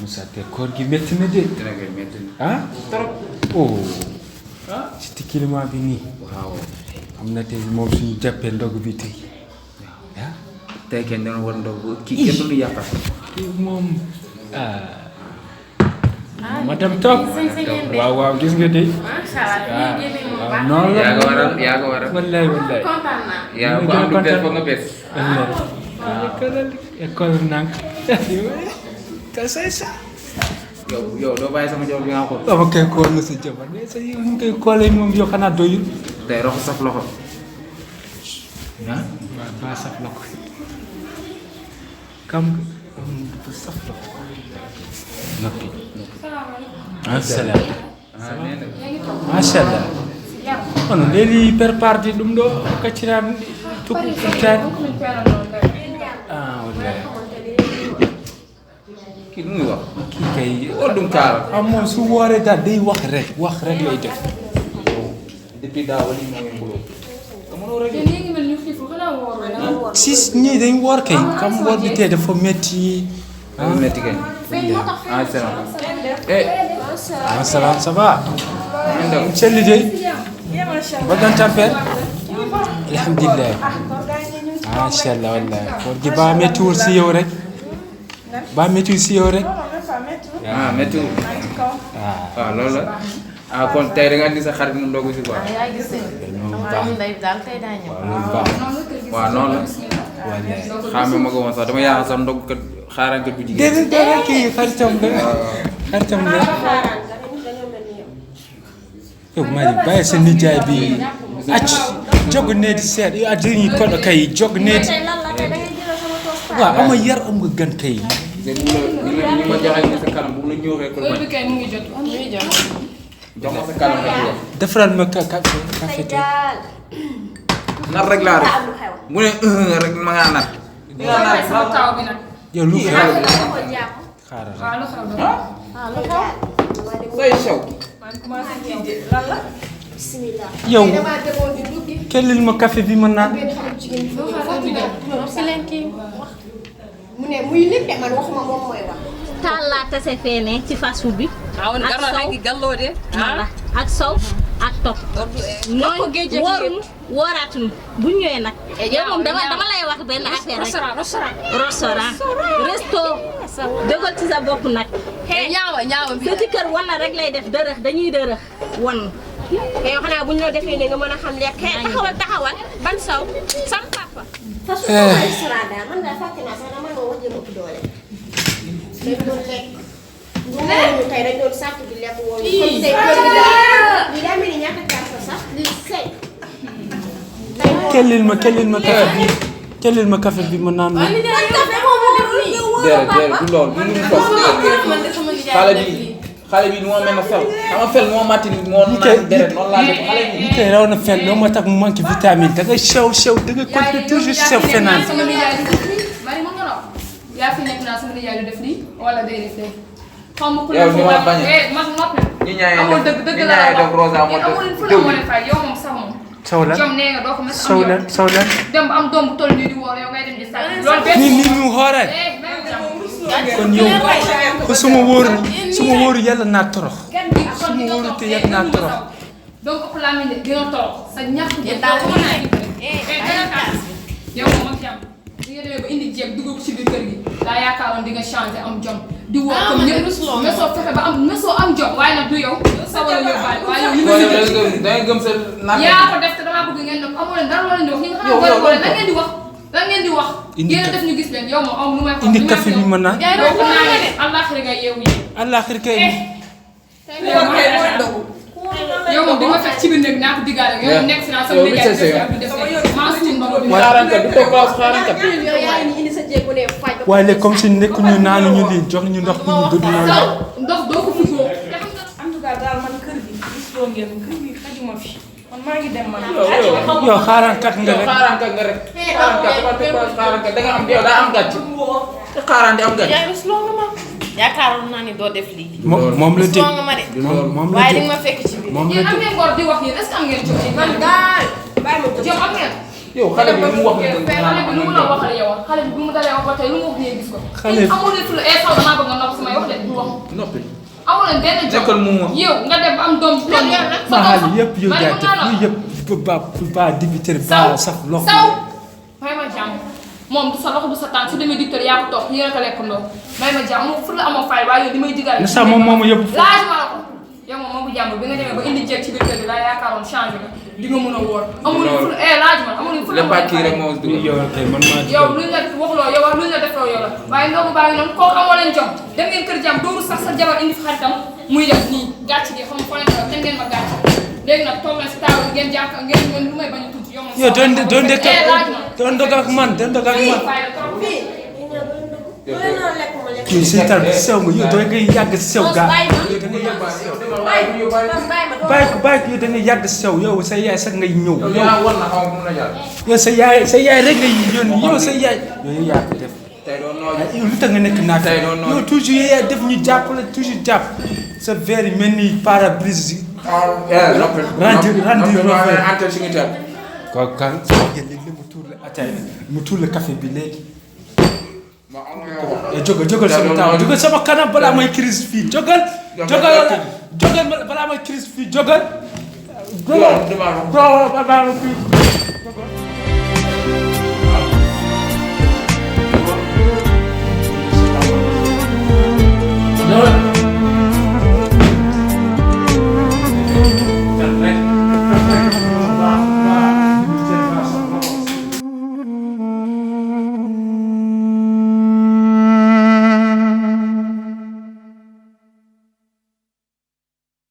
Moussa te koor gi métti na de. ah trop. oh. ah. ci climat bi nii. waaw. am na tey moom suñu jàppee ndog bi tey. ah. tey kenn dana war ndog kii kenn du yàqal. kii moom madame Top. waaw gis nga de. macha allah waaw noonu la. yaa ko waral. wallaay. kontaan naa. yaa ko am lu bees ba nga bees. école nank. kasa. yow doo bàyyi sama jabar bi nga xool. dama koy kool na sa jabar mais sa yow mu koy koolee moom yow xanaa doyul. tey rox saf loxo. ah. waaw ba saf loxo. kam dafa saf loxo. noppi. salaamaaleykum. macha allah. ono leli per parti ɗum ɗo kaccirani tukkani wallahi kii lu muy wax. kii kay wala dum kaala. moom su wooree daal day wax rek lay def. depuis daaw wala ñu ngi mbuloo. si ñii dañ woor kay comme woor bi tey dafa métti. dafa métti kay. ah salaam. salaam ça va. monsieur Lidé. ba doon tempère. alhamdulilah. macha allah wallahi koor gi ba méttiwul si yow rek. ah méttiwul. waaw loolu la. ah kon tey da nga indi sa xarit mu ndogu si quoi. yaa gis daal tey daa ñëw. waaw noonu la. xaame ma ko woon sax dama yaakaar sax ndog kat xaaraankat bu jigéen. déedéet kii xaritam la. yow Mali bàyyi sa nijaay bi acc jog nee di seet yow ak dañuy kodo kay jog nee di waaw ama yar am nga gan kay. te ni ma joxee sa kanam bu la ñëwee ko heure bi kay mu ngi jot. jox ma sa kanam nga wax. defaral ma café tey. nar rek laa def mu ne rek ma ngaa nar. sama taw bi nag. yow lu xew xaaral waaw lu xew la. say sew. yow kellil ma café bi ma naan. mu ne muy lépp de man waxuma moom mooy wax. taal laa tase fee ne ci fast food bi. ak sow ak topp. ñooñu wóoruñu wóoraatuñu bu ñu ñëwee nag. yow moom dama lay wax benn affaire rek. restaurant resto. dëggal ci sa bopp nag. ñaawa bi sa ci kër wan na rek lay def dërëx dañuy dërëx wan. te yow xanaa bu ñu la defee ne nga mën a xam lekk. taxawal ban saw sam papa. façon restaurant daal man daal fàtte naa sax dama doon wax jëm ëpp doole. dañ doon lekk. ñu tey dañ doon sàcc di lekk woo ñu. comme tey kër gi daal li daa mel ni ñàkk a jaar sax li sey. kellil ma café bi ma naan. déedéet du loolu du lu tos. xale bi nu ma mel na fel xam nga fel moo màtti nit moo naan deret noonu laa def xale bi. li koy raw na fen loolu moo tax mu manqué vitamine da ngay sew da ngay continuer toujours sew fenaan. sama nijaay di def lii bari ma nga noo yaa fi nekk naa sama nijaay du def lii wala day def lii. xaw ma ku la yow ni ma bañ a ma noppi. ñi ñaay amul dëgg la la def rosa moo amul fu la moo leen fay yow moom sax moom. saw lan jom nee nga doo ko mës a am saw lan dem ba am doom bu toll nii di woor yow ngay dem di sàcc. loolu benn nii mu xooree. kon yow ko suma wóoru yàlla naa torox. suma wóoru te yàlla naa torox. donc ëpp laa mel ne dina torox sa ñàkk bi daal ko naa yow moom ak jàmm di nga demee ba indi jéeg dugg ci biir kër gi daa yaakaaroon di nga changer am jom di woo comme ñëpp mesoo fexe ba am mesoo am jom waaye nag du yow sa wala yóbbaale waaye yow li ma liggéey da ngay gëm sa naaf yaa ko def te damaa bëgg ngeen ne ko amoo leen dara wala ñi nga xam ne wala lan ngeen di wax yéen a def ñu gis leen yow moom am lu may wax indi café bi ma naan. yow ko naa ne àllaaxira nga yeewu yi àllaaxira kay. yow moom di nga fekk ci biir néeg naa ko diggaale yow nekk si naa sama liggéey def maa suñu ndox bi xaarankat du toog place xaarankat yow yaa ngi indi sa jéeg bu ne faj. waaye léegi comme si nekkuñu naanuñu lii jox ñu ndox bu ñu dëdd noonu. ndox doo ko fusoo en tout cas daal man kër gi gis loo ngeen kër gi xajuma fi man maa ngi dem man. yow xaarankat nga rek. xaarankat nga rek xaarankat da nga am yow daa am gàcc te xaaraan di am gàcc yaa ngi loo nga ma yaakaaroon naa ni doo def lii. moom la dégg loo nga ma de. moom la waaye di dégg nga ma fekk ci biir. moom la yéen am dégg ngeen ngor di wax yéen est-ce que am ngeen jom man daal bàyyi ma ko. jom am ngeen yow xale bi mu wax xale bi lu mu la waxal yow xale bi bu mu dalee wax ba tey lu mu wax nii gis ko. xale bi amul fu la saw damaa bëgg nga nopp samay wax de du wax. noppi. amul leen benn jox nekkal mu wax. yow nga dem ba am doom ju toll nii. maa xale yëpp yow yaa def yëpp ba dibiteri ba saf loxo. saw may ma jàmm moom du sa loxo du sa tànk su demee dibiteri yaa ko toog yéen a ko lekk ndoo may ma jàmm fu la amoo fay waaye yow li may digal. sax moom moomu yëpp. laaj ma la ko yow moom moomu jàmm bi nga demee ba indi jeeg ci biir kër gi laa yaakaaroon changé nga di nga mën a wóor. amul fu laaj ma amul fu la lépp ak kii rek moo dugg. yow kay man maa yow luñ la waxloo yow luñ la defloo yow la waaye ndogu baa ngi noonu kooku amoo leen jom dem ngeen kër jàmm dooru sax sa jabar indi fi xaritam muy def nii gàcc gi xam nga foo leen ko dem ngeen ma gàcc léegi nag toog leen si table ngeen jàkk ngeen lu may bañ a tuuti yow moom. yow doon ndog ak man doon ndog ak man. yow seetaan bi sew nga yow da ngay yàgg sew gaa. bàyyi ko yow da ngay yàgg sew yow sa yaay sax ngay ñëw. yow sa yaay rek ngay yónni yow sa yaay. yow yaa ko def. yow lu tax nga nekk naata. yow toujours yow yaa def ñu jàpp la toujours jàpp. sa verre yi mel ni pare-brise yi. rendu kooku kan léegi mu tuur la ataay mu tuur la café bi léegi. jógal sama taw jógal sama kanam balaa may crise fii jógal balaa may crise fii jógal.